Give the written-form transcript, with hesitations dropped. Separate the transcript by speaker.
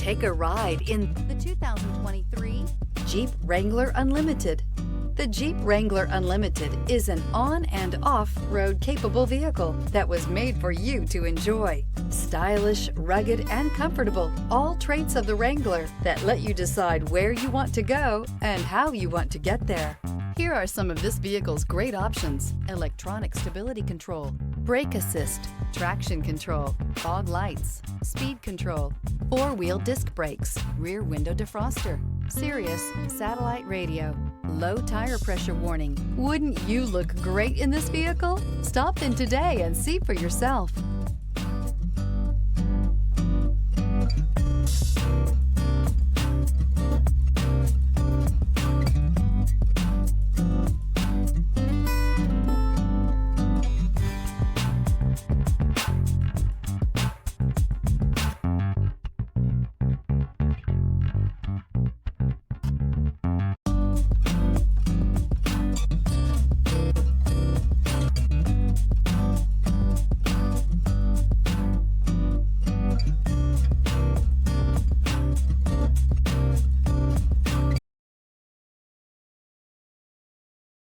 Speaker 1: Take a ride in the 2023 Jeep Wrangler Unlimited. The Jeep Wrangler Unlimited is an on- and off-road capable vehicle that was made for you to enjoy. Stylish, rugged, and comfortable, all traits of the Wrangler that let you decide where you want to go and how you want to get there. Here are some of this vehicle's great options: electronic stability control, brake assist, traction control, fog lights, speed control, four-wheel disc brakes, rear window defroster, Sirius satellite radio, low tire pressure warning. Wouldn't you look great in this vehicle? Stop in today and see for yourself.